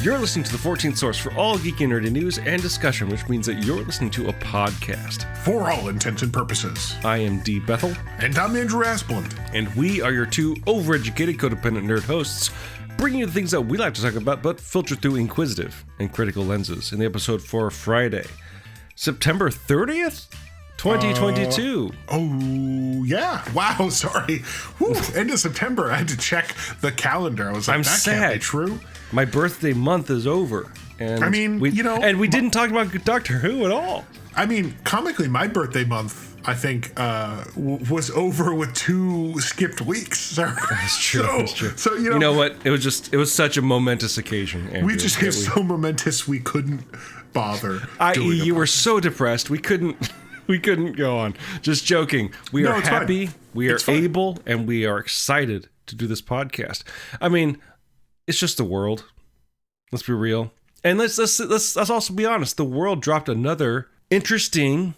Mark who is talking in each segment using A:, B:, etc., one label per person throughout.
A: You're listening to the 14th Source for all geeky and nerdy news and discussion, which means that you're listening to a podcast.
B: For all intents and purposes.
A: I am D. Bethel.
B: And I'm Andrew Asplund.
A: And we are your two overeducated, codependent nerd hosts, bringing you the things that we like to talk about, but filtered through inquisitive and critical lenses in the episode for Friday, September 30th? 2022.
B: Oh, yeah. Wow, sorry. Whew, end of September. I had to check the calendar. I was like,
A: I'm
B: that
A: sad.
B: Can't be true.
A: My birthday month is over. And
B: I mean,
A: we didn't talk about Doctor Who at all.
B: I mean, comically, my birthday month, I think, was over with 2 skipped weeks.
A: That's true. That's true.
B: So,
A: you know what? It was such a momentous occasion, Andrew.
B: We just get so momentous we couldn't bother.
A: You were so depressed. We couldn't go on. Just joking. We are happy, fine. We are able, and we are excited to do this podcast. I mean, it's just the world. Let's be real. And let's also be honest. The world dropped another interesting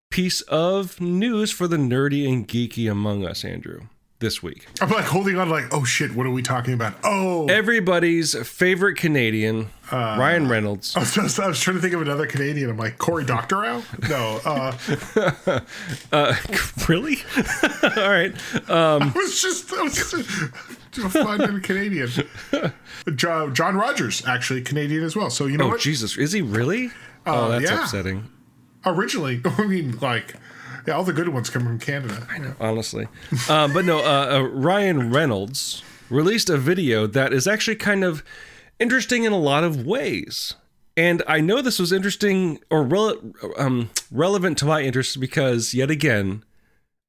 A: piece of news for the nerdy and geeky among us, Andrew, this week.
B: I'm like holding on like, oh shit, what are we talking about? Oh,
A: everybody's favorite Canadian, Ryan Reynolds.
B: I was trying to think of another Canadian. I'm like, Cory Doctorow? No.
A: Really? All right.
B: I was just finding a Canadian. John Rogers, actually Canadian as well. So you know what?
A: Oh, Jesus. Is he really? That's upsetting.
B: Originally, I mean, like... Yeah, all the good ones come from Canada.
A: I know, honestly. But no, Ryan Reynolds released a video that is actually kind of interesting in a lot of ways. And I know this was interesting or relevant to my interests because, yet again,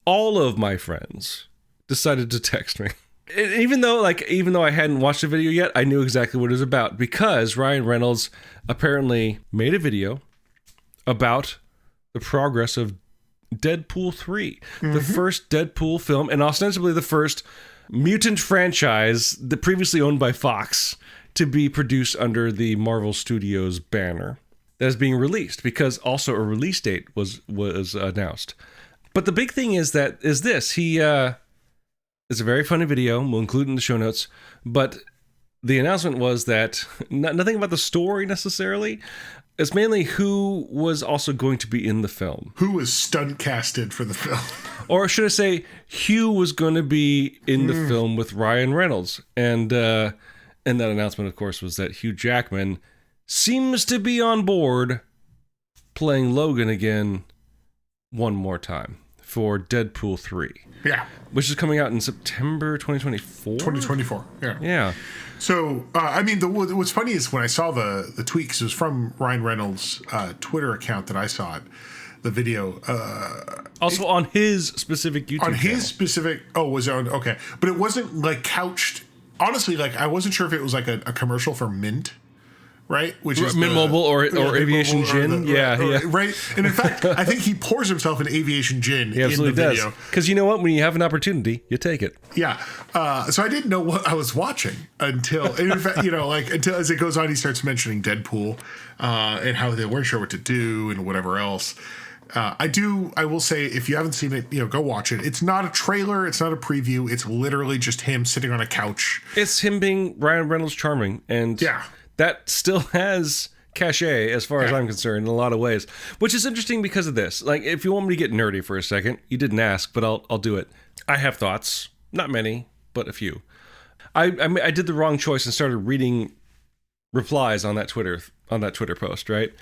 A: all of my friends decided to text me. Even though I hadn't watched the video yet, I knew exactly what it was about because Ryan Reynolds apparently made a video about the progress of Deadpool 3, the first Deadpool film, and ostensibly the first mutant franchise that previously owned by Fox to be produced under the Marvel Studios banner that is being released, because also a release date was announced. But the big thing is this. It's a very funny video. We'll include it in the show notes. But the announcement was that nothing about the story necessarily. It's mainly who was also going to be in the film.
B: Who was stunt casted for the film.
A: Or should I say, Hugh was going to be in the film with Ryan Reynolds. And that announcement, of course, was that Hugh Jackman seems to be on board playing Logan again one more time for Deadpool 3.
B: Yeah.
A: Which is coming out in September 2024?
B: 2024, yeah.
A: Yeah.
B: So, I mean, what's funny is when I saw the tweet, 'cause it was from Ryan Reynolds' Twitter account that I saw it, the video.
A: Also on his specific YouTube channel.
B: On his specific, was it on, okay. But it wasn't like couched, honestly, like I wasn't sure if it was like a commercial for Mint. Right, which is
A: Mint Mobile or Aviation Gin, yeah.
B: Right. And in fact, I think he pours himself an Aviation Gin in the video.
A: Because you know what? When you have an opportunity, you take it.
B: Yeah. So I didn't know what I was watching until, in fact, until as it goes on, he starts mentioning Deadpool and how they weren't sure what to do and whatever else. I will say, if you haven't seen it, go watch it. It's not a trailer. It's not a preview. It's literally just him sitting on a couch.
A: It's him being Ryan Reynolds charming. And yeah. That still has cachet as far as I'm concerned in a lot of ways, which is interesting because of this. Like, if you want me to get nerdy for a second, you didn't ask, but I'll do it. I have thoughts, not many, but a few. I did the wrong choice and started reading replies on that Twitter post, right?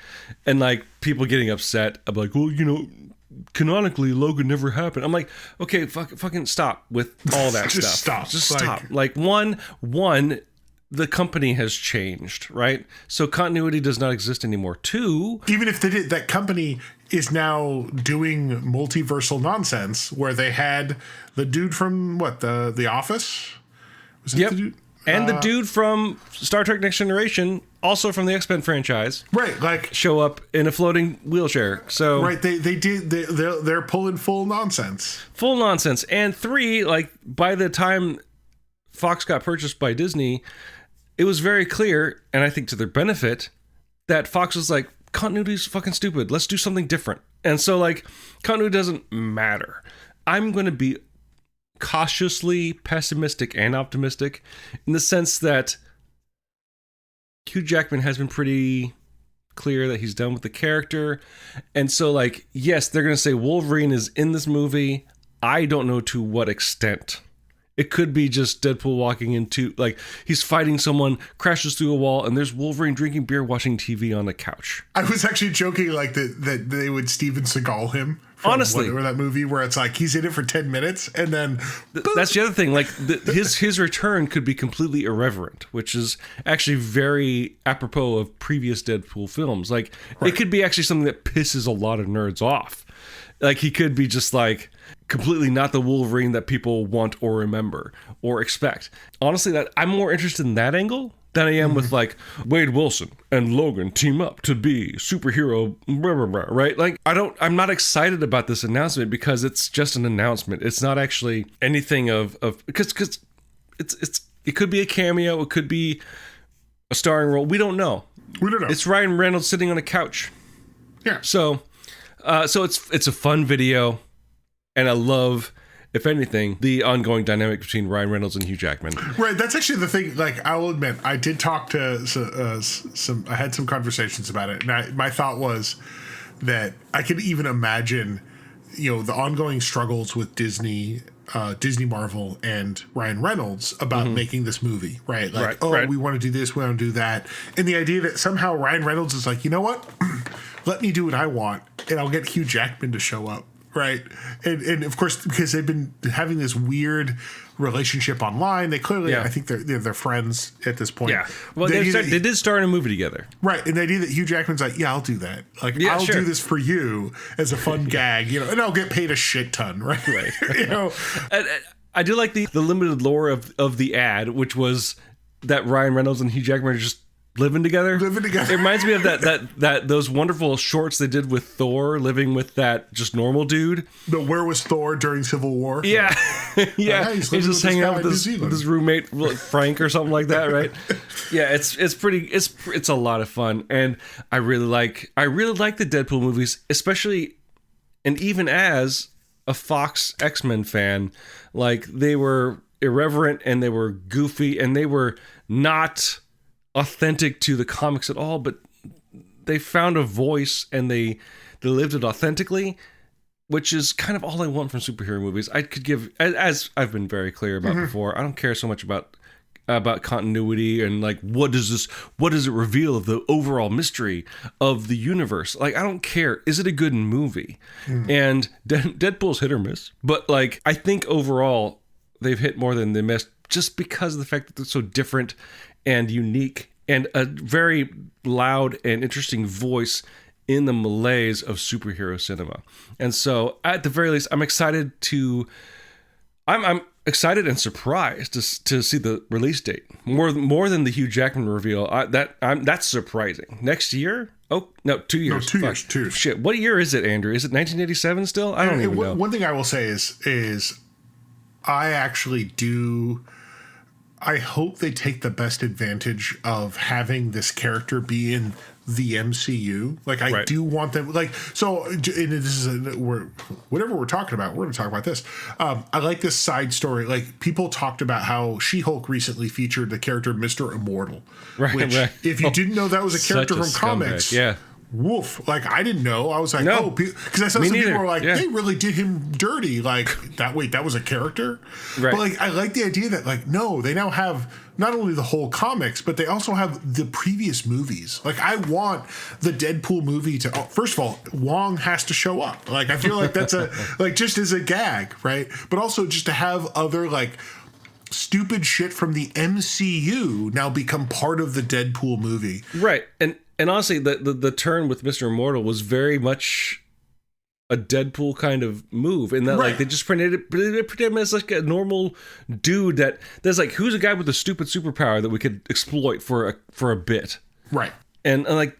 A: And like people getting upset. I'm like, well, canonically Logan never happened. I'm like, okay, fucking stop with all that stuff. Just stop. Like one. The company has changed, right? So continuity does not exist anymore. 2,
B: even if they did, that company is now doing multiversal nonsense where they had the dude from the Office? Was that the dude?
A: And the dude from Star Trek Next Generation, also from the X-Men franchise.
B: Right, like
A: show up in a floating wheelchair. So
B: right, they're pulling full nonsense.
A: Full nonsense. And 3, like by the time Fox got purchased by Disney, it was very clear, and I think to their benefit, that Fox was like, continuity's fucking stupid. Let's do something different. And so, like, continuity doesn't matter. I'm going to be cautiously pessimistic and optimistic in the sense that Hugh Jackman has been pretty clear that he's done with the character. And so, like, yes, they're going to say Wolverine is in this movie. I don't know to what extent. It could be just Deadpool walking into, like, he's fighting someone, crashes through a wall, and there's Wolverine drinking beer, watching TV on a couch.
B: I was actually joking, like, that they would Steven Seagal him.
A: Honestly.
B: Whatever that movie where it's like he's in it for 10 minutes and then...
A: That's the other thing. Like, his return could be completely irreverent, which is actually very apropos of previous Deadpool films. Like, It could be actually something that pisses a lot of nerds off. Like, he could be just, like, completely not the Wolverine that people want or remember or expect. Honestly, that I'm more interested in that angle than I am with, like, Wade Wilson and Logan team up to be superhero, blah, blah, blah, right? Like, I'm not excited about this announcement because it's just an announcement. It's not actually anything because it could be a cameo. It could be a starring role. We don't know. It's Ryan Reynolds sitting on a couch.
B: Yeah.
A: So it's a fun video, and I love, if anything, the ongoing dynamic between Ryan Reynolds and Hugh Jackman.
B: Right, that's actually the thing. Like, I will admit, I did talk to I had some conversations about it, and my thought was that I could even imagine, the ongoing struggles with Disney, Marvel, and Ryan Reynolds about making this movie, right? Like, we want to do this, we want to do that, and the idea that somehow Ryan Reynolds is like, you know what? Let me do what I want, and I'll get Hugh Jackman to show up, right? And of course, because they've been having this weird relationship online, they clearly, I think they're friends at this point.
A: Yeah, well, they did star in a movie together,
B: right? And the idea that Hugh Jackman's like, I'll do that. Like, I'll do this for you as a fun gag, and I'll get paid a shit ton, right?
A: I do like the limited lore of the ad, which was that Ryan Reynolds and Hugh Jackman are just living together. It reminds me of that those wonderful shorts they did with Thor living with that just normal dude.
B: Where was Thor during Civil War?
A: Yeah. Yeah. He's just hanging out with his roommate Frank or something like that, right? Yeah, it's a lot of fun, and I really like the Deadpool movies, especially, and even as a Fox X-Men fan, like, they were irreverent and they were goofy and they were not authentic to the comics at all, but they found a voice and they lived it authentically, which is kind of all I want from superhero movies. I could give, as I've been very clear about before, I don't care so much about continuity and, like, what does it reveal of the overall mystery of the universe. Like, I don't care. Is it a good movie? And Deadpool's hit or miss, but, like, I think overall they've hit more than they missed, just because of the fact that they're so different and unique, and a very loud and interesting voice in the malaise of superhero cinema. And so, at the very least, I'm excited and surprised to see the release date more than the Hugh Jackman reveal. That's surprising. Next year? Oh no, 2 years.
B: No, 2 years. 2 years.
A: Shit, what year is it, Andrew? Is it 1987 still? I don't even know.
B: One thing I will say is I actually do. I hope they take the best advantage of having this character be in the MCU. Like, I do want them, like, so, and this is whatever we're talking about, we're going to talk about this. I like this side story. Like, people talked about how She-Hulk recently featured the character Mr. Immortal, which if you didn't know that was a character from comics, woof. Like, I didn't know. I was like, because I saw some people were like, they really did him dirty. Like, that was a character. Right. But, like, I like the idea that, like, no, they now have not only the whole comics, but they also have the previous movies. Like, I want the Deadpool movie to, first of all, Wong has to show up. Like, I feel like that's just as a gag, right? But also just to have other, like, stupid shit from the MCU now become part of the Deadpool movie.
A: Right. And honestly, the turn with Mr. Immortal was very much a Deadpool kind of move, in that like they just printed him as like a normal dude that's like, who's a guy with a stupid superpower that we could exploit for a bit,
B: right?
A: And like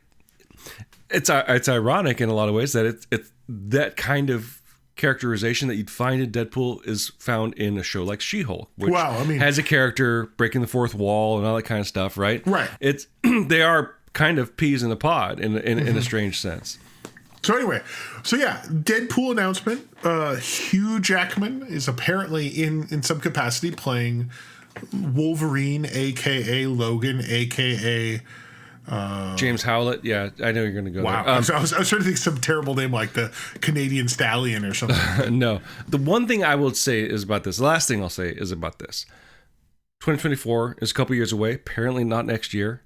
A: it's ironic in a lot of ways that it's that kind of characterization that you'd find in Deadpool is found in a show like She-Hulk, which has a character breaking the fourth wall and all that kind of stuff, right?
B: Right.
A: It's they are kind of peas in a pod in a strange sense.
B: So anyway, Deadpool announcement. Hugh Jackman is apparently in some capacity playing Wolverine, aka Logan, aka
A: James Howlett. Yeah, I know you're going to go
B: Wow.
A: there.
B: I was trying to think of some terrible name like the Canadian Stallion or something.
A: No. The one thing I will say is about this. The last thing I'll say is about this. 2024 is a couple years away. Apparently not next year.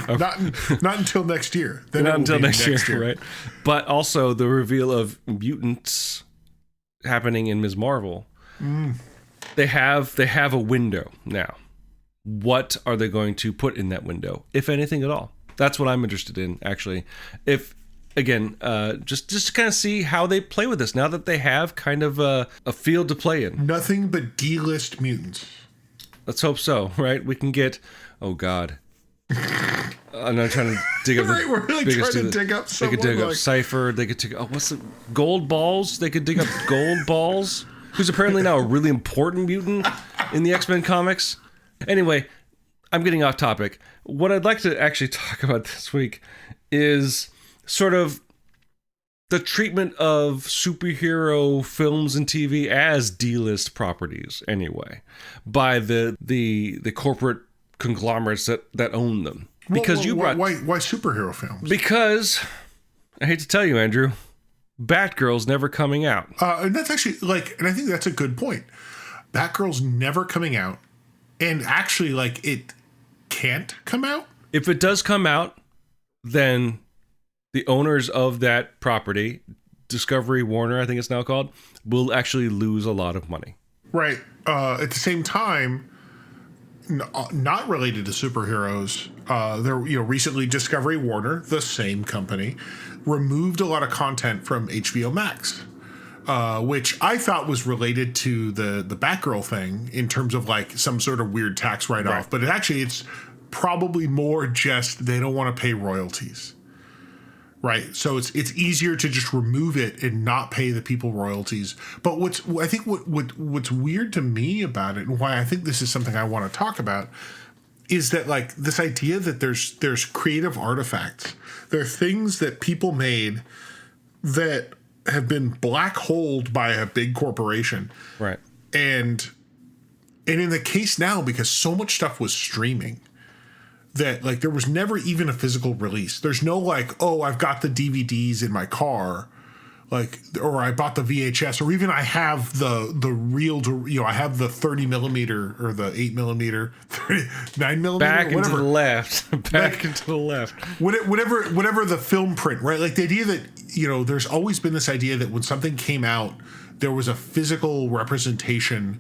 B: Not until next year. Then
A: not until next year, right? But also the reveal of mutants happening in Ms. Marvel. They have a window now. What are they going to put in that window, if anything at all? That's what I'm interested in, actually. If again, just to kind of see how they play with this now that they have kind of a field to play in.
B: Nothing but D-list mutants.
A: Let's hope so, right? We can get. Oh God. I'm not trying to dig up.
B: Right, we're really trying to dig up someone.
A: They could dig up Cypher. They could dig. Oh, what's the Gold Balls? They could dig up Gold Balls, who's apparently now a really important mutant in the X-Men comics. Anyway, I'm getting off topic. What I'd like to actually talk about this week is sort of the treatment of superhero films and TV as D-list properties, anyway, by the corporate conglomerates that own them. Because
B: why superhero films?
A: Because I hate to tell you, Andrew, Batgirl's never coming out.
B: And that's actually and I think that's a good point. Batgirl's never coming out, and actually, it can't come out.
A: If it does come out, then the owners of that property, Discovery Warner, I think it's now called, will actually lose a lot of money.
B: Right. At the same time, not related to superheroes, recently Discovery Warner, the same company, removed a lot of content from HBO Max, which I thought was related to the Batgirl thing in terms of some sort of weird tax write-off. Right. But it's probably more just they don't want to pay royalties. Right. So it's easier to just remove it and not pay the people royalties. But what's weird to me about it, and why I think this is something I want to talk about, is that this idea that there's creative artifacts. There are things that people made that have been black holed by a big corporation.
A: Right.
B: And in the case now, because so much stuff was streaming, that there was never even a physical release. There's no I've got the DVDs in my car, or I bought the VHS, or even I have the reel to, I have the 30 millimeter or the 8 millimeter, 9 millimeter,
A: back into the left, back into the left.
B: Whatever the film print, right? The idea that, there's always been this idea that when something came out, there was a physical representation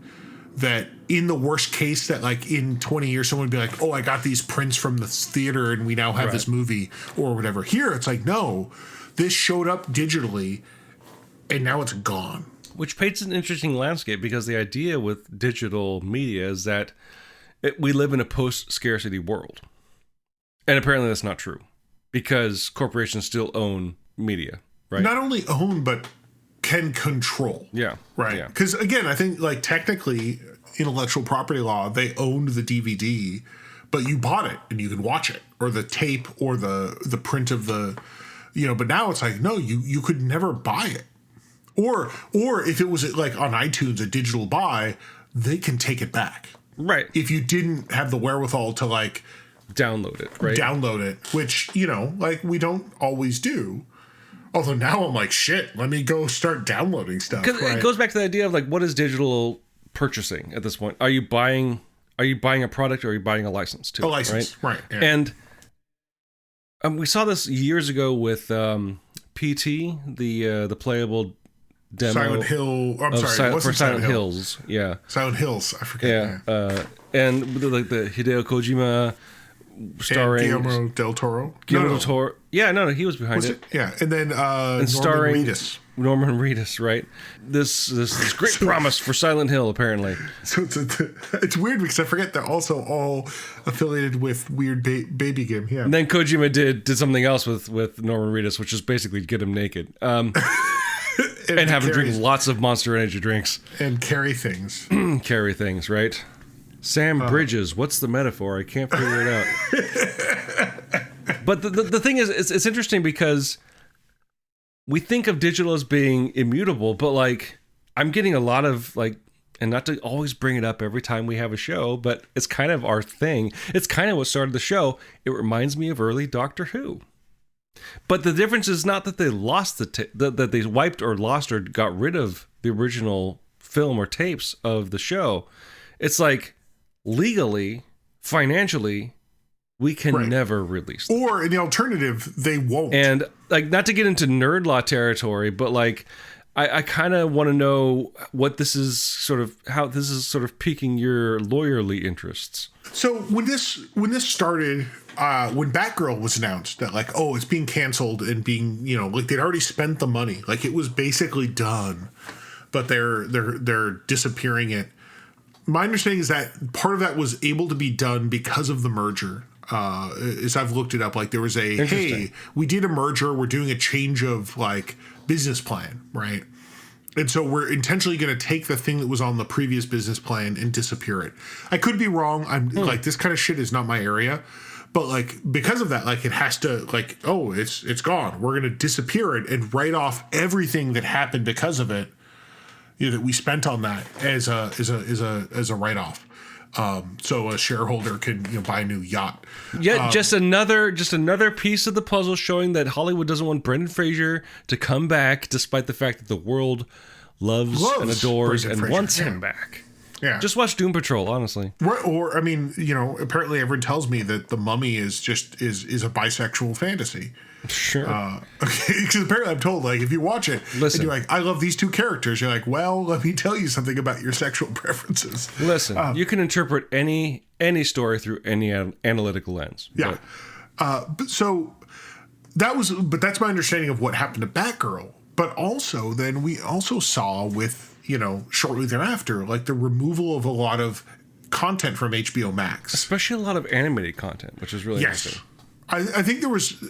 B: that in the worst case that in 20 years someone would be like, oh, I got these prints from the theater and we now have this movie or whatever. Here it's no, this showed up digitally and now it's gone.
A: Which paints an interesting landscape, because the idea with digital media is that we live in a post-scarcity world. And apparently that's not true, because corporations still own media, right?
B: Not only own, but can control.
A: Yeah.
B: Right. Because again, I think technically intellectual property law, they owned the DVD, but you bought it and you could watch it, or the tape or the print of the, but now it's no, you could never buy it. Or if it was on iTunes, a digital buy, they can take it back.
A: Right.
B: If you didn't have the wherewithal to
A: download it, right?
B: Download it, which, we don't always do. Although now I'm shit, let me go start downloading stuff.
A: Because it goes back to the idea of what is digital purchasing at this point? Are you buying a product, or are you buying a license to
B: a license, right? Yeah.
A: And we saw this years ago with PT, the playable demo.
B: Silent Hill. I'm sorry,
A: for Silent Hills. Yeah.
B: Silent Hills. I forget.
A: Yeah. And the Hideo Kojima starring
B: Guillermo del Toro.
A: Del Toro. Yeah, no, he was behind it.
B: Yeah, and then
A: starring Norman Reedus, right? This great promise for Silent Hill, apparently.
B: So it's weird because I forget they're also all affiliated with weird baby game. Yeah.
A: And then Kojima did something else with Norman Reedus, which is basically get him naked. And have him drink lots of Monster Energy drinks.
B: And carry things.
A: Carry things, right? Sam Bridges, what's the metaphor? I can't figure it out. But the thing is, it's interesting because we think of digital as being immutable, but I'm getting a lot of and not to always bring it up every time we have a show, but it's kind of our thing. It's kind of what started the show. It reminds me of early Doctor Who. But the difference is not that they lost that they wiped or lost or got rid of the original film or tapes of the show. It's like legally, financially, we can never release them.
B: Or in the alternative, they won't.
A: And like, not to get into nerd law territory, but like, I kind of want to know what this is how this is sort of piquing your lawyerly interests.
B: So when this started, when Batgirl was announced that like, oh, it's being canceled and being, like they'd already spent the money, like it was basically done, but they're disappearing it. My understanding is that part of that was able to be done because of the merger. As I've looked it up, like there was hey, we did a merger, we're doing a change of like business plan, right? And so we're intentionally going to take the thing that was on the previous business plan and disappear it. I could be wrong. I'm like, this kind of shit is not my area, but like, because of that, like it has to like, oh, it's gone. We're going to disappear it and write off everything that happened because of it, that we spent on that as a write-off. So a shareholder can buy a new yacht.
A: Yeah, just another piece of the puzzle showing that Hollywood doesn't want Brendan Fraser to come back, despite the fact that the world loves and adores Brendan and Fraser. Wants him back.
B: Yeah,
A: just watch Doom Patrol, honestly.
B: Or I mean, apparently everyone tells me that the Mummy is a bisexual fantasy.
A: Sure.
B: Okay, because apparently I'm told, like, if you watch it and you're like, I love these two characters, you're like, well, let me tell you something about your sexual preferences.
A: Listen, you can interpret any story through any analytical lens.
B: Yeah. So that's my understanding of what happened to Batgirl. But also, then we also saw with, shortly thereafter, like the removal of a lot of content from HBO Max.
A: Especially a lot of animated content, which is really interesting.
B: I think there was,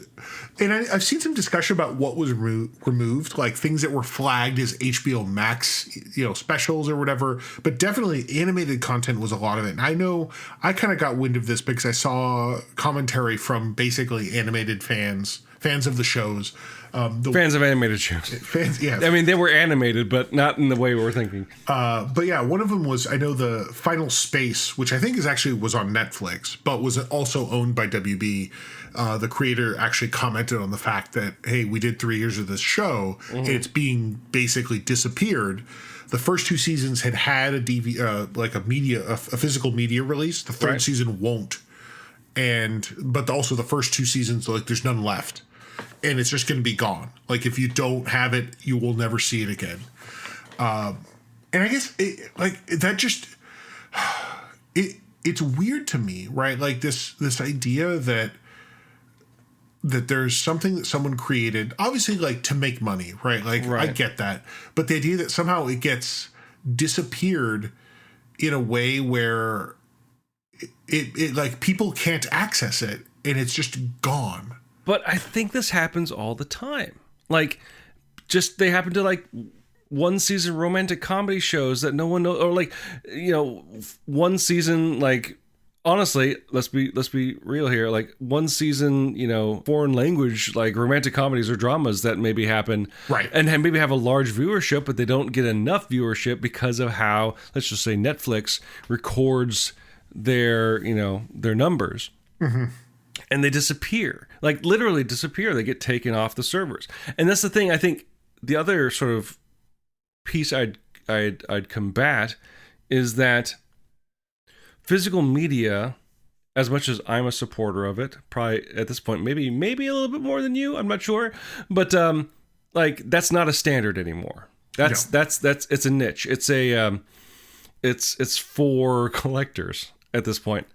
B: and I've seen some discussion about what was removed, like things that were flagged as HBO Max, specials or whatever. But definitely animated content was a lot of it. And I know I kind of got wind of this because I saw commentary from basically animated fans of the shows.
A: Fans of animated shows.
B: Fans, yeah.
A: I mean, they were animated, but not in the way we were thinking.
B: But yeah, one of them was, I know, the Final Space, which I think was on Netflix, but was also owned by WB. The creator actually commented on the fact that, hey, we did 3 years of this show, and it's being basically disappeared. The first 2 seasons had a a physical media release. The third season won't, but also the first 2 seasons, like there's none left. And it's just going to be gone. Like, if you don't have it, you will never see it again. And I guess, it's weird to me, right? Like, this idea that there's something that someone created, obviously, like, to make money, right? Like, I get that. But the idea that somehow it gets disappeared in a way where it like, people can't access it, and it's just gone.
A: But I think this happens all the time. Like, just they happen to like one season romantic comedy shows that no one knows, or like, one season, like, honestly, let's be real here. Like, one season, foreign language, like romantic comedies or dramas that maybe happen.
B: Right.
A: And maybe have a large viewership, but they don't get enough viewership because of how, let's just say, Netflix records their numbers. Mm-hmm. And they disappear, like literally disappear. They get taken off the servers. And that's the thing. I think the other sort of piece I'd combat is that physical media, as much as I'm a supporter of it, probably at this point, maybe a little bit more than you, I'm not sure. But like, that's not a standard anymore. That's it's a niche. It's it's for collectors at this point.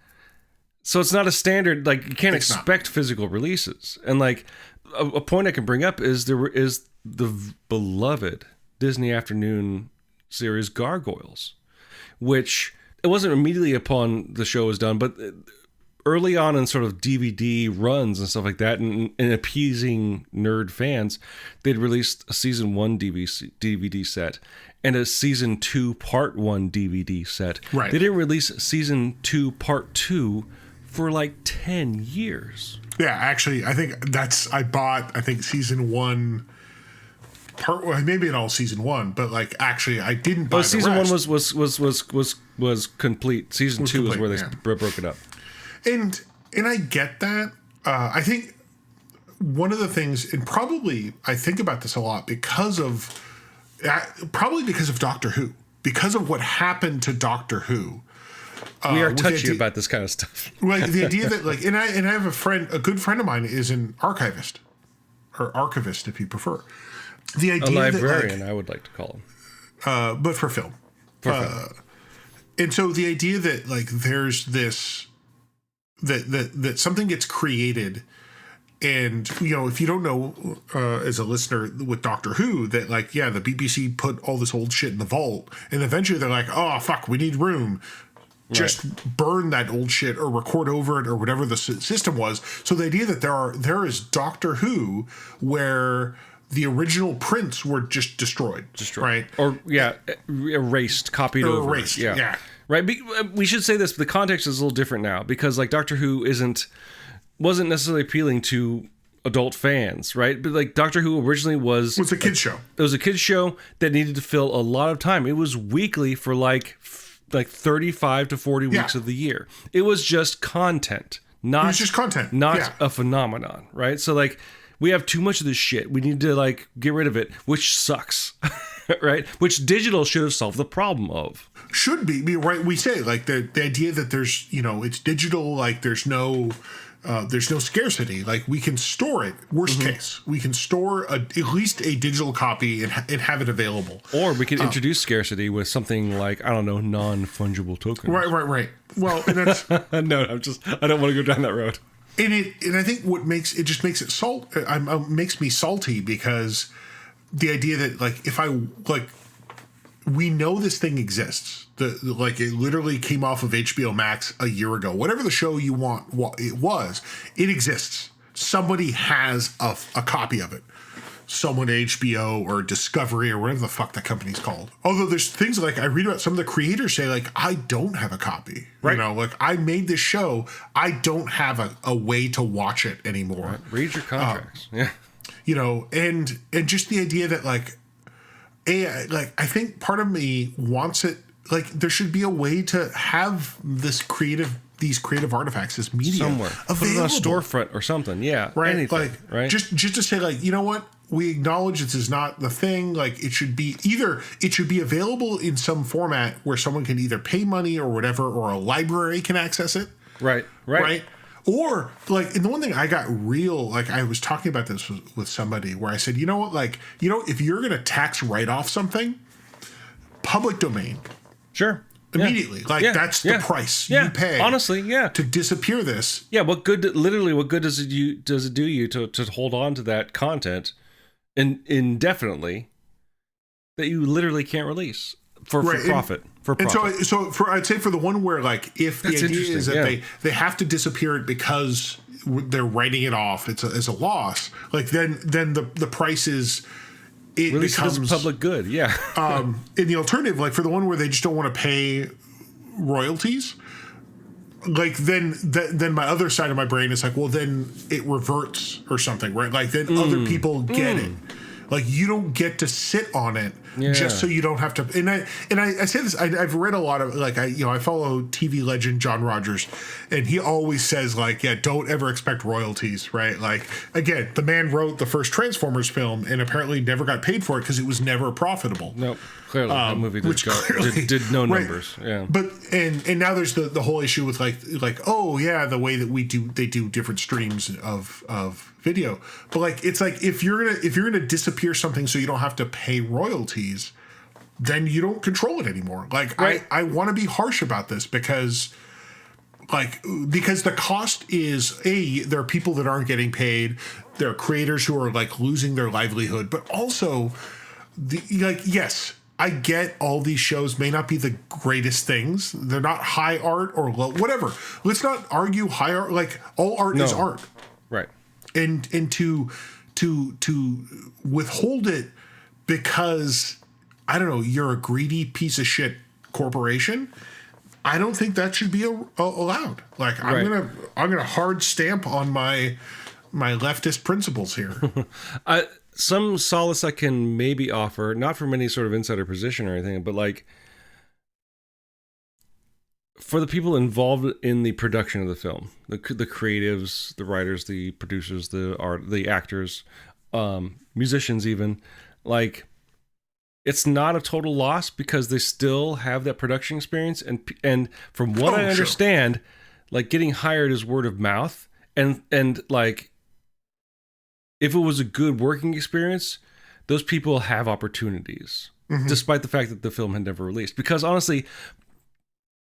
A: So it's not a standard, like, you can't expect physical releases. And like, a point I can bring up is the beloved Disney afternoon series Gargoyles, which it wasn't immediately upon the show was done, but early on in sort of DVD runs and stuff like that, and appeasing nerd fans, they'd released a season 1 DVD set and a season 2 part 1 DVD set.
B: Right.
A: They didn't release season 2 part 2 for like 10 years.
B: Yeah, actually, I think I bought season 1 maybe in all season 1, but like actually I didn't buy
A: season
B: the
A: 1
B: rest.
A: was complete. Season 2 is where they broke it up.
B: And I get that. I think one of the things, and probably I think about this a lot because of Doctor Who, because of what happened to Doctor Who.
A: We are touchy about this kind of stuff.
B: Like the idea that like, and I have a good friend of mine is an archivist, or archivist if you prefer. The idea
A: a librarian, I would like to call him,
B: but for film. And so the idea that like there's this that something gets created. And, you know, if you don't know, as a listener with Doctor Who, that, like, yeah, the BBC put all this old shit in the vault, and eventually they're like, oh, fuck, we need room. Just burn that old shit or record over it or whatever the system was. So the idea that there is Doctor Who where the original prints were just destroyed. Right?
A: Or, erased, copied over.
B: Erased, yeah.
A: Right? We should say this, the context is a little different now, because, like, Doctor Who wasn't necessarily appealing to adult fans, right? But like Doctor Who originally was
B: a kids show.
A: It was a kids show that needed to fill a lot of time. It was weekly for like 35 to 40 weeks of the year. It was just content, not a phenomenon, right? So like we have too much of this shit. We need to like get rid of it, which sucks. Right? Which digital should have solved the problem of.
B: Should be right. We say like the idea that there's, you know, it's digital, like there's no scarcity. Like we can store it. Worst case, we can store at least a digital copy and have it available.
A: Or we could introduce scarcity with something like, I don't know, non-fungible tokens.
B: Right. Well, and that's
A: no. I don't want to go down that road.
B: And I think what makes it makes me salty because the idea that like if I like we know this thing exists. Like it literally came off of HBO Max a year ago. Whatever the show you want, it exists. Somebody has a copy of it. Someone at HBO or Discovery or whatever the fuck that company's called. Although there's things like I read about some of the creators say like I don't have a copy. Right. You know, like I made this show. I don't have a way to watch it anymore.
A: Right. Read your contracts. Yeah.
B: You know, and just the idea that like I think part of me wants it. Like there should be a way to have these creative artifacts, this media
A: somewhere,
B: available.
A: Put it on a storefront or something. Yeah,
B: right.
A: Anything,
B: like
A: right.
B: Just to say, like, you know what, we acknowledge this is not the thing. Like it should be available in some format where someone can either pay money or whatever, or a library can access it.
A: Right.
B: Or like, and the one thing I got real, like I was talking about this with somebody where I said, you know what, like, you know, if you're going to tax write off something, public domain.
A: Sure.
B: Immediately. That's the price you pay.
A: Honestly,
B: to disappear this.
A: Yeah, what good does it do you to hold on to that content indefinitely that you literally can't release for profit.
B: And so I'd say for the one where like if the idea is that they have to disappear it because they're writing it off, it's a loss. Like then the price is it
A: release
B: becomes
A: it as public good. Yeah.
B: In the alternative, like for the one where they just don't want to pay royalties, like then my other side of my brain is like, well, then it reverts or something, right? Like then other people get it. Like you don't get to sit on it just so you don't have to. And I say this. I've read a lot of like I follow TV legend John Rogers, and he always says like, yeah, don't ever expect royalties, right? Like again, the man wrote the first Transformers film and apparently never got paid for it because it was never profitable.
A: Nope. Clearly, that movie did no numbers. Right. Yeah.
B: But and now there's the whole issue with like oh yeah, the way that they do different streams of video. But like it's like if you're gonna disappear something so you don't have to pay royalties, then you don't control it anymore. Like right. I want to be harsh about this because the cost is there are people that aren't getting paid, there are creators who are like losing their livelihood, but also yes, I get all these shows may not be the greatest things. They're not high art or low, whatever. Let's not argue high art. Like all art is art.
A: Right.
B: And to withhold it because, I don't know, you're a greedy piece of shit corporation, I don't think that should be allowed. Like I'm gonna hard stamp on my leftist principles here.
A: some solace I can maybe offer, not from any sort of insider position or anything, but like for the people involved in the production of the film, the creatives, the writers, the producers, the actors, musicians, even, like, it's not a total loss because they still have that production experience, and from what I understand, like, getting hired is word of mouth, and like, if it was a good working experience, those people have opportunities, despite the fact that the film had never released. Because honestly,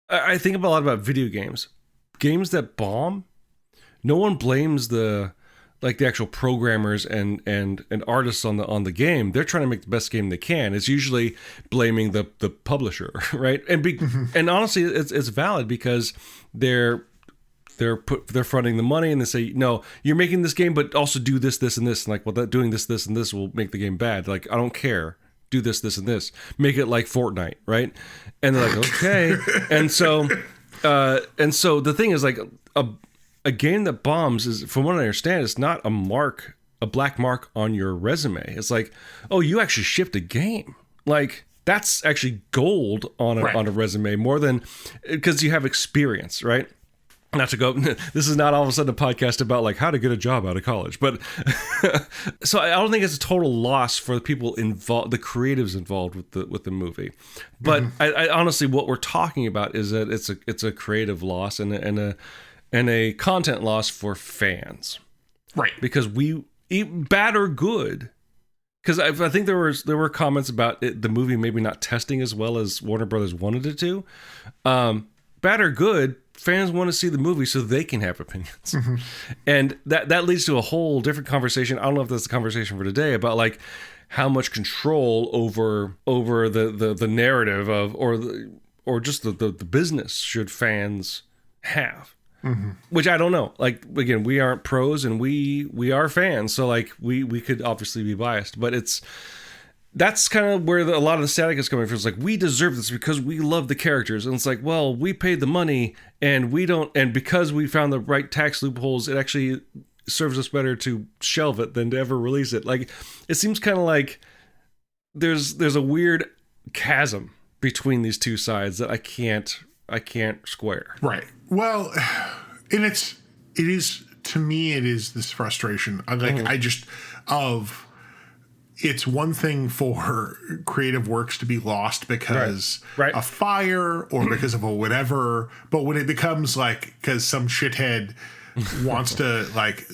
A: I think a lot about video games. Games that bomb, no one blames the actual programmers and artists on the game. They're trying to make the best game they can. It's usually blaming the publisher, right? And honestly, it's valid because they're fronting the money, and they say, no, you're making this game, but also do this, and this. And like, well, doing this, and this will make the game bad. Like, I don't care. Do this, and this. Make it like Fortnite, right? And they're like, okay. and so the thing is, like, a game that bombs is, from what I understand, it's not a black mark on your resume. It's like, oh, you actually shipped a game. Like, that's actually gold on a resume, more than, because you have experience, right? Not to go, this is not all of a sudden a podcast about like how to get a job out of college, but so I don't think it's a total loss for the people involved, the creatives involved with the movie. But I honestly, what we're talking about is that it's a creative loss and a content loss for fans,
B: right? Because
A: bad or good. Because I think there were comments about the movie maybe not testing as well as Warner Brothers wanted it to. Bad or good, fans want to see the movie so they can have opinions. And that leads to a whole different conversation. I don't know if that's a conversation for today about like how much control over the narrative of or just the business should fans have. Which I don't know. Like, again, we aren't pros and we are fans, so like we could obviously be biased, but that's kind of where a lot of the static is coming from. It's like, we deserve this because we love the characters. And it's like, well, we paid the money and because we found the right tax loopholes, it actually serves us better to shelve it than to ever release it. Like, it seems kind of like there's a weird chasm between these two sides that I can't square.
B: Right. Well, and it is, to me, it is this frustration. It's one thing for creative works to be lost because a fire or because of a whatever, but when it becomes like because some shithead wants to like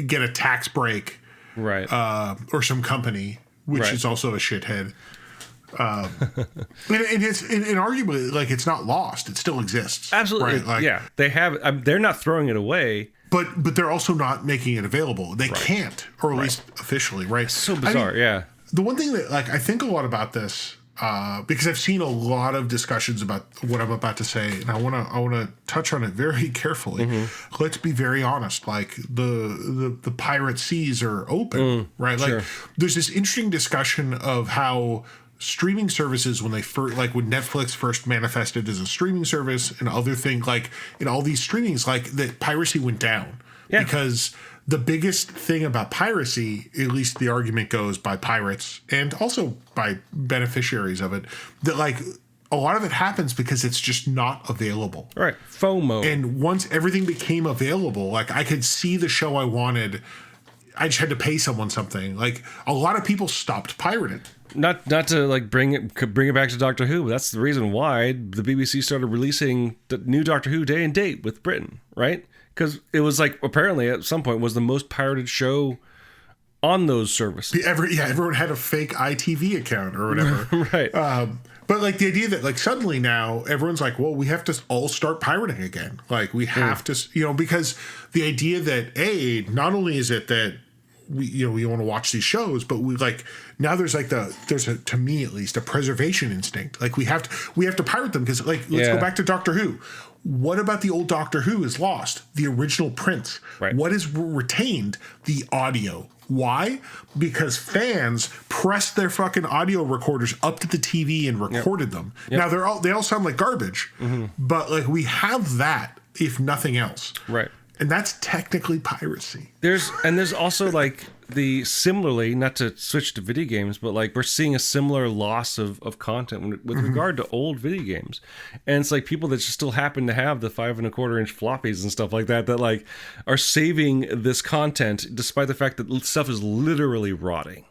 B: get a tax break, or some company which is also a shithead, and arguably, like, it's not lost; it still exists.
A: Absolutely,
B: right? Like,
A: they have. They're not throwing it away.
B: But they're also not making it available. They can't, or at least officially, right?
A: It's so bizarre,
B: The one thing that, like, I think a lot about this, because I've seen a lot of discussions about what I'm about to say, and I want to touch on it very carefully. Let's be very honest. Like, the pirate seas are open, right? Like, there's this interesting discussion of how streaming services, when when Netflix first manifested as a streaming service and other things, like in all these streamings, like that piracy went down because the biggest thing about piracy, at least the argument goes by pirates and also by beneficiaries of it, that like a lot of it happens because it's just not available.
A: Right. FOMO.
B: And once everything became available, like I could see the show I wanted, I just had to pay someone something. Like a lot of people stopped pirating.
A: Not to like bring it back to Doctor Who, but that's the reason why the BBC started releasing the new Doctor Who day and date with Britain, right? Because it was like apparently at some point was the most pirated show on those services.
B: Everyone had a fake ITV account or whatever,
A: right?
B: But like the idea that like suddenly now everyone's like, well, we have to all start pirating again. Like we have to, because the idea that not only is it that we want to watch these shows, but we like now there's to me at least a preservation instinct. Like we have to pirate them because like let's go back to Doctor Who. What about the old Doctor Who is lost? The original prints.
A: Right. What is
B: retained? The audio. Why? Because fans pressed their fucking audio recorders up to the TV and recorded them. Now they all sound like garbage, but like we have that if nothing else.
A: Right.
B: And that's technically piracy.
A: There's also like similarly, not to switch to video games, but like we're seeing a similar loss of content with regard to old video games. And it's like people that just still happen to have the 5 1/4 inch floppies and stuff like that like are saving this content despite the fact that stuff is literally rotting.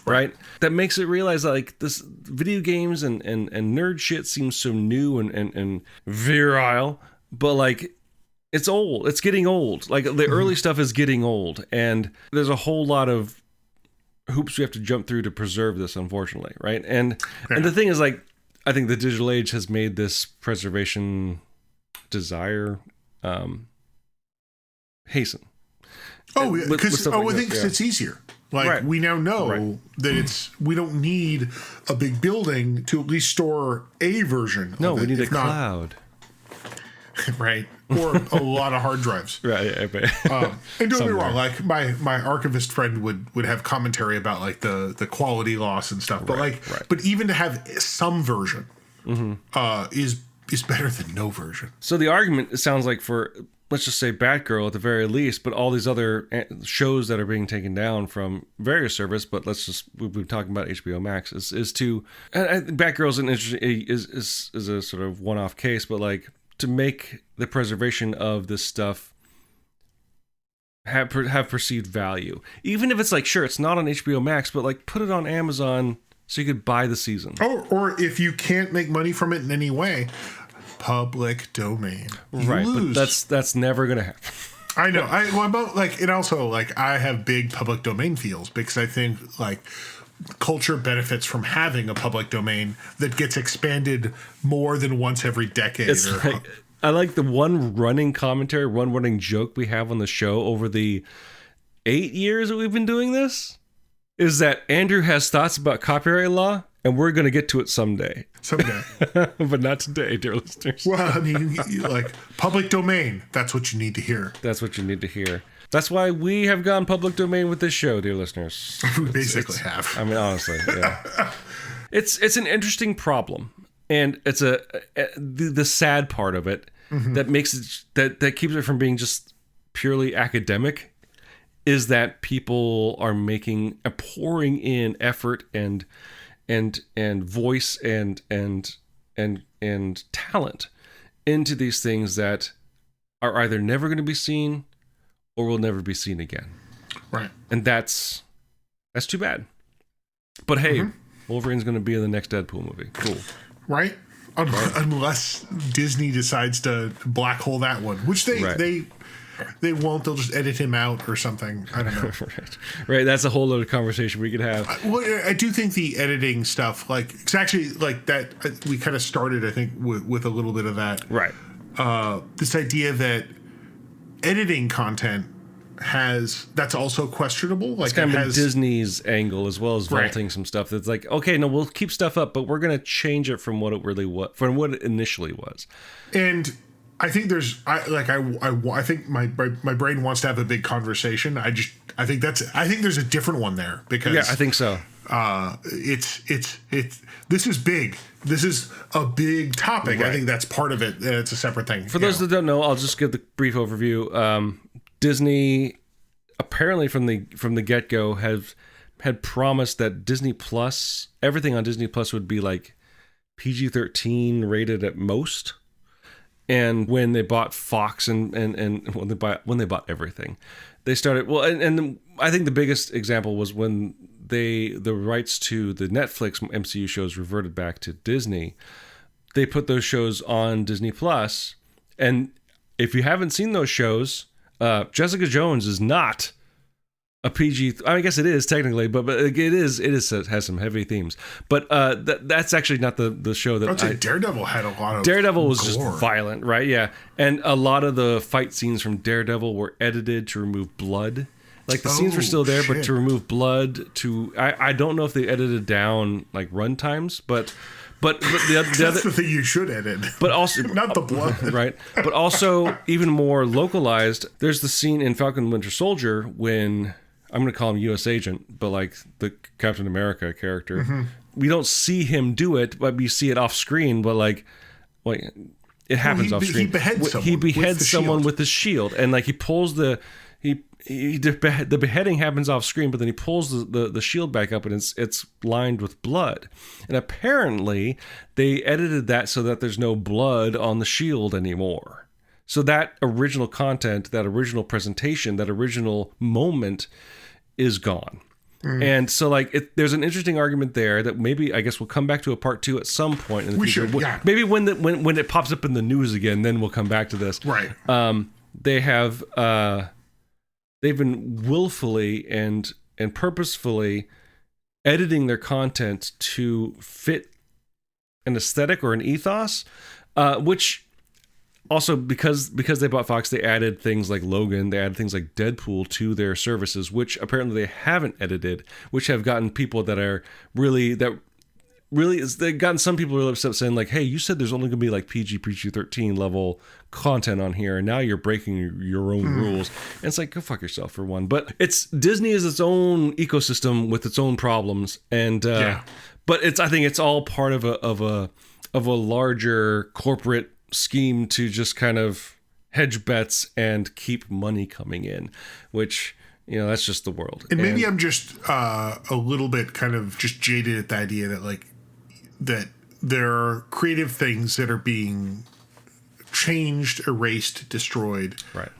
A: Right? That makes it realize that like this video games and nerd shit seems so new and virile, but like it's old. It's getting old. Like the early stuff is getting old, and there's a whole lot of hoops we have to jump through to preserve this, unfortunately, right? And the thing is, like, I think the digital age has made this preservation desire hasten.
B: Oh, because I think it's easier. Like we now know that we don't need a big building to at least store a version.
A: No,
B: of it,
A: we need a cloud.
B: Right. Or a lot of hard drives.
A: Right. Yeah,
B: and don't get me wrong, like my archivist friend would have commentary about like the quality loss and stuff. But but even to have some version is better than no version.
A: So the argument, it sounds like, for let's just say Batgirl at the very least, but all these other shows that are being taken down from various service, but we've been talking about HBO Max, is to, and Batgirl's an interesting, is a sort of one-off case, but like to make the preservation of this stuff have perceived value. Even if it's like, sure, it's not on HBO Max, but like put it on Amazon so you could buy the season.
B: Or if you can't make money from it in any way, public domain.
A: Right,
B: lose.
A: But that's never gonna happen.
B: I know. And also like I have big public domain feels because I think like culture benefits from having a public domain that gets expanded more than once every decade.
A: I like the one running joke we have on the show over the 8 years that we've been doing this is that Andrew has thoughts about copyright law, and we're going to get to it someday. But not today, dear listeners.
B: Well, I mean, like public domain, that's what you need to hear.
A: That's what you need to hear. That's why we have gone public domain with this show, dear listeners.
B: We basically have.
A: I mean, honestly, yeah. It's an interesting problem, and it's the sad part of it that makes it that keeps it from being just purely academic is that people are pouring in effort and voice and talent into these things that are either never going to be seen or will never be seen again.
B: Right.
A: And that's too bad. But hey, Wolverine's going to be in the next Deadpool movie. Cool.
B: Right? Unless Disney decides to black hole that one, which they won't. They'll just edit him out or something. I don't know.
A: Right. That's a whole other conversation we could have.
B: I do think the editing stuff, like, it's actually like that. We kind of started, I think, with a little bit of that.
A: Right.
B: This idea that editing content that's also questionable. Like,
A: it's kind of Disney's angle as well as vaulting some stuff. That's like, okay, no, we'll keep stuff up, but we're going to change it from what it really was, from what it initially was.
B: And I think I think my brain wants to have a big conversation. I think there's a different one there because
A: I think so.
B: This is big. This is a big topic. Right. I think that's part of it. It's a separate thing.
A: For those that don't know, I'll just give the brief overview. Disney apparently from the get-go had promised that Disney Plus, everything on Disney Plus would be like PG-13 rated at most. And when they bought Fox and when they bought everything, they started and I think the biggest example was when the rights to the Netflix MCU shows reverted back to Disney. They put those shows on Disney Plus, and if you haven't seen those shows, Jessica Jones is not a PG. I guess it is technically, but it has some heavy themes. But that's actually not the show that.
B: I'd say Daredevil had a lot of.
A: Daredevil was
B: gore.
A: just violent, right? Yeah, and a lot of the fight scenes from Daredevil were edited to remove blood. Like the scenes were still there, but to remove blood. I don't know if they edited down like run times, but that's
B: the thing you should edit.
A: But also
B: not the blood,
A: right? But also even more localized. There's the scene in Falcon and Winter Soldier when I'm going to call him U.S. Agent, but like the Captain America character, we don't see him do it, but we see it off screen. But like, wait, it happens off screen.
B: He beheads
A: someone with his shield, and like he pulls the beheading happens off screen, but then he pulls the shield back up, and it's lined with blood. And apparently they edited that so that there's no blood on the shield anymore. So that original content, that original presentation, that original moment is gone. And so, like, there's an interesting argument there that maybe, I guess, we'll come back to a part 2 at some point in the future.
B: Should, yeah.
A: Maybe when it pops up in the news again, then we'll come back to this.
B: Right.
A: They've been willfully and purposefully editing their content to fit an aesthetic or an ethos, which also because they bought Fox, they added things like Logan, they added things like Deadpool to their services, which apparently they haven't edited, which have gotten people that are they've gotten some people really upset, saying like, hey, you said there's only gonna be like PG-13 level content on here, and now you're breaking your own rules. And it's like, go fuck yourself, for one. But Disney is its own ecosystem with its own problems, and but I think it's all part of a larger corporate scheme to just kind of hedge bets and keep money coming in, which, you know, that's just the world.
B: And maybe I'm just a little bit kind of just jaded at the idea that like that there are creative things that are being changed, erased, destroyed.
A: Right.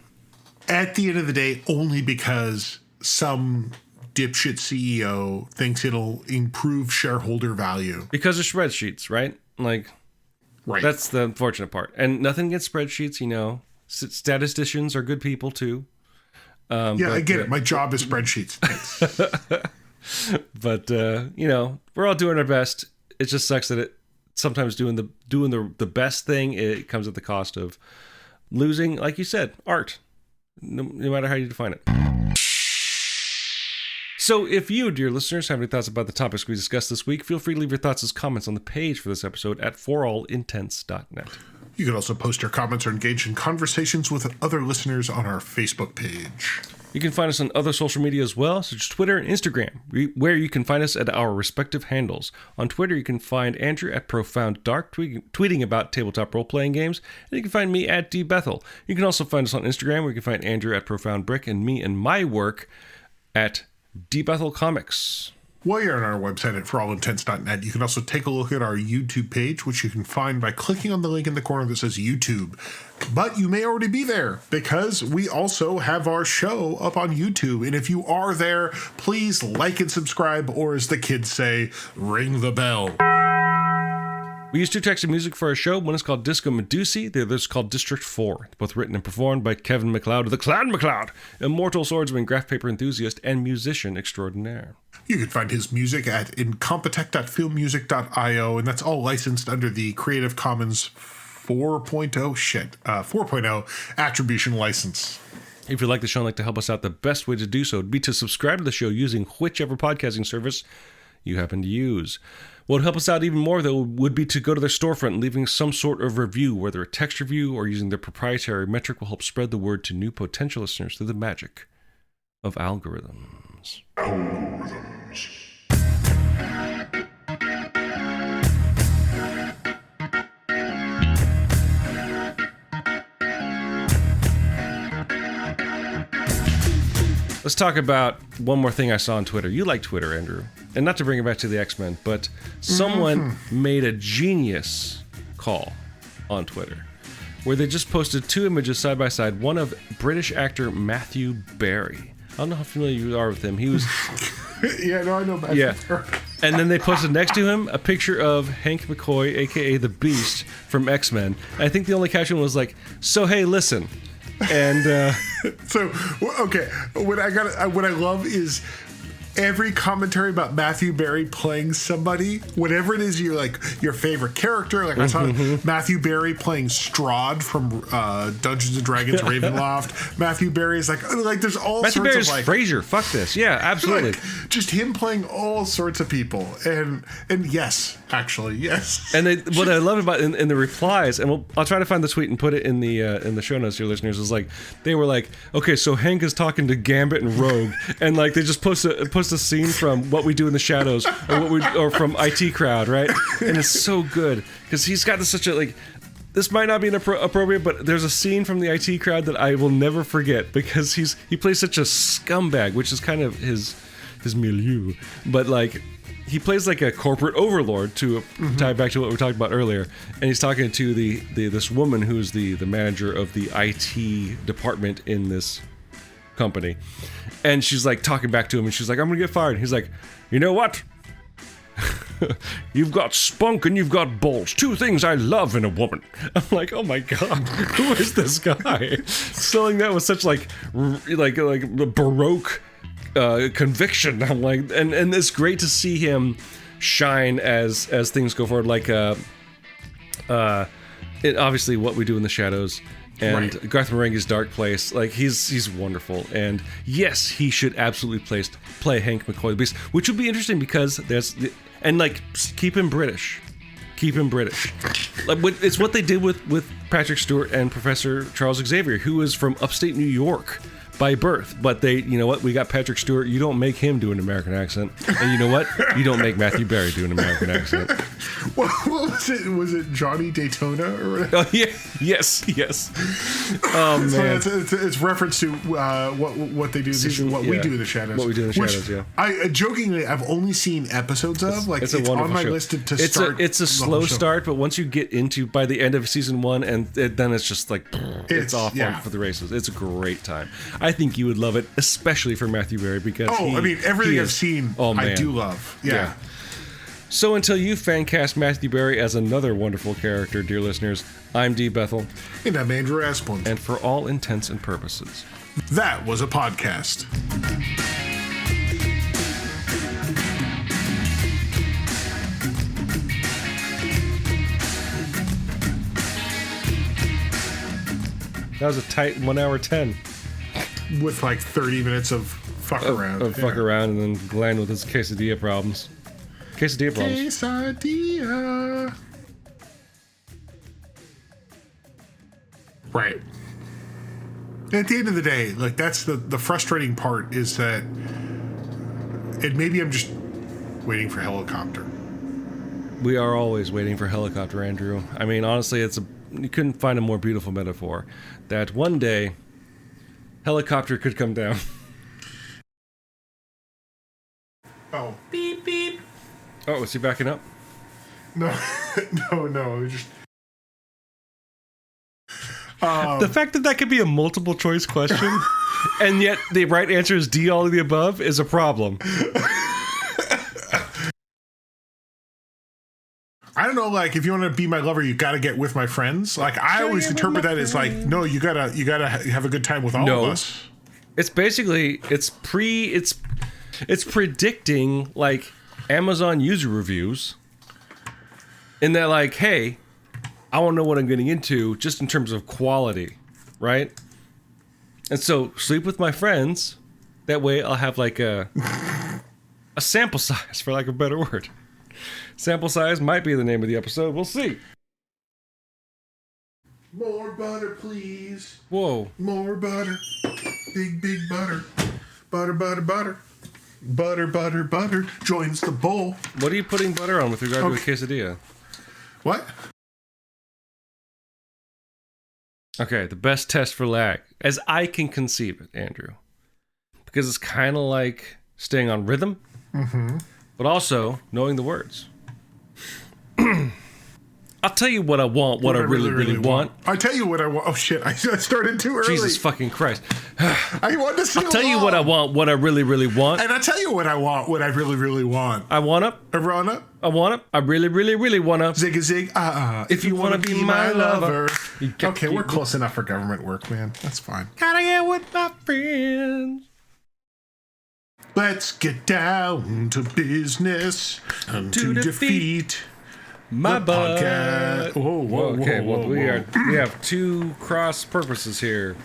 B: At the end of the day, only because some dipshit CEO thinks it'll improve shareholder value.
A: Because of spreadsheets, right? Like,
B: right.
A: That's the unfortunate part. And nothing against spreadsheets, you know. Statisticians are good people too.
B: I get it. My job is spreadsheets.
A: But you know, we're all doing our best. It just sucks that it sometimes doing the best thing, it comes at the cost of losing, like you said, art. No matter how you define it. So if you, dear listeners, have any thoughts about the topics we discussed this week, feel free to leave your thoughts as comments on the page for this episode at forallintents.net.
B: You can also post your comments or engage in conversations with other listeners on our Facebook page.
A: You can find us on other social media as well, such as Twitter and Instagram, where you can find us at our respective handles. On Twitter, you can find Andrew at Profound Dark, tweeting about tabletop role-playing games, and you can find me at dbethel. You can also find us on Instagram, where you can find Andrew at Profound Brick, and me and my work at dbethel Comics.
B: While you're on our website at forallintents.net, you can also take a look at our YouTube page, which you can find by clicking on the link in the corner that says YouTube. But you may already be there, because we also have our show up on YouTube. And if you are there, please like and subscribe, or as the kids say, ring the bell.
A: We use 2 tracks of music for our show. One is called Disco Medusae. The other is called District 4. Both written and performed by Kevin McLeod, the Clown McLeod, immortal swordsman, graph paper enthusiast, and musician extraordinaire.
B: You can find his music at incompetech.filmmusic.io, and that's all licensed under the Creative Commons 4.0 attribution license.
A: If you like the show and like to help us out, the best way to do so would be to subscribe to the show using whichever podcasting service you happen to use. What would help us out even more, though, would be to go to their storefront and leaving some sort of review, whether a text review or using their proprietary metric will help spread the word to new potential listeners through the magic of algorithms. Let's talk about one more thing I saw on Twitter. You like Twitter, Andrew. And not to bring it back to the X-Men, but someone made a genius call on Twitter where they just posted 2 images side by side, one of British actor Matthew Barry. I don't know how familiar you are with him. He was...
B: Yeah, no, I know Matthew Barry.
A: And then they posted next to him a picture of Hank McCoy, a.k.a. the Beast from X-Men. I think the only caption was like, so hey, listen... And
B: so okay, what I love is every commentary about Matthew Barry playing somebody, whatever it is, you like your favorite character. Like I saw Matthew Barry playing Strahd from Dungeons and Dragons Ravenloft. Matthew Barry is like there's all
A: Matthew
B: sorts
A: Barry's
B: of like
A: Frasier. Fuck this. Yeah, absolutely.
B: Like, just him playing all sorts of people, and yes, actually yes.
A: And what I love about in the replies, and I'll try to find the tweet and put it in the show notes, your listeners, is like they were like, okay, so Hank is talking to Gambit and Rogue, and like they just post a scene from What We Do in the Shadows or from IT Crowd, right? And it's so good because he's got such a like this might not be appropriate, but there's a scene from the IT Crowd that I will never forget because he plays such a scumbag, which is kind of his milieu. But like, he plays like a corporate overlord to tie back to what we talked about earlier, and he's talking to this woman who's the manager of the IT department in this company, and she's like talking back to him, and she's like, "I'm gonna get fired." And he's like, "You know what? You've got spunk and you've got balls. Two things I love in a woman." I'm like, oh my god, who is this guy? Selling that with such like baroque conviction. I'm like, and it's great to see him shine as things go forward. Like, obviously, What We Do in the Shadows. And right. Garth Marenghi's Dark Place, like he's wonderful, and yes, he should absolutely play Hank McCoy the Beast, which would be interesting because keep him British. Like it's what they did with Patrick Stewart and Professor Charles Xavier, who is from upstate New York by birth, but you know what? We got Patrick Stewart. You don't make him do an American accent, and you know what? You don't make Matthew Berry do an American accent.
B: What was it? Was it Johnny Daytona or whatever?
A: Oh yeah, yes. Oh man,
B: it's reference to what they do. We do in the shadows.
A: What we do in the shadows. Yeah.
B: I jokingly, I've only seen episodes of. Like it's on my list to start.
A: It's a slow start, but once you get into by the end of season 1, and then it's just like it's off for the races. It's a great time. I think you would love it, especially for Matthew Berry because
B: everything I've seen, I do love. Yeah.
A: So until you fan cast Matthew Berry as another wonderful character, dear listeners, I'm D. Bethel.
B: And I'm Andrew Asplund.
A: And for all intents and purposes,
B: that was a podcast.
A: That was a tight 1 hour 10.
B: With like 30 minutes of fuck around.
A: Fuck around, and then Glenn with his quesadilla problems.
B: Quesadilla. Right. At the end of the day, like that's the frustrating part is that, and maybe I'm just waiting for helicopter.
A: We are always waiting for helicopter, Andrew. I mean, honestly, you couldn't find a more beautiful metaphor. That one day, helicopter could come down.
B: Oh. Beep, beep.
A: Oh, is he backing up?
B: No. No. Just...
A: the fact that could be a multiple choice question, and yet the right answer is D, all of the above, is a problem.
B: I don't know, like, if you want to be my lover, you got to get with my friends. Like, I always interpret that as like, no, you gotta have a good time with all of us.
A: It's basically it's predicting like Amazon user reviews, in that like, hey, I want to know what I'm getting into just in terms of quality, right? And so sleep with my friends. That way, I'll have like a sample size, for lack of a better word. Sample size might be the name of the episode. We'll see.
B: More butter, please.
A: Whoa.
B: More butter. Big butter. Butter, butter, butter. Butter, butter, butter. Joins the bowl.
A: What are you putting butter on with regard to a quesadilla?
B: What?
A: Okay, the best test for lag, as I can conceive it, Andrew. Because it's kind of like staying on rhythm, but also knowing the words. I'll tell you what I want, what I really want.
B: I'll tell you what I want. Oh, shit. I started too early.
A: Jesus fucking Christ.
B: I want to sing
A: I'll tell you what I want, what I really want.
B: And I'll tell you what I want, what I really want.
A: I wanna. I really wanna.
B: Zig a zig.
A: If you wanna be my lover.
B: Okay, we're close enough for government work, man. That's fine.
A: Gotta get with my friends.
B: Let's get down to business and to defeat
A: my butt.
B: Podcast.
A: Whoa. We have two cross purposes here.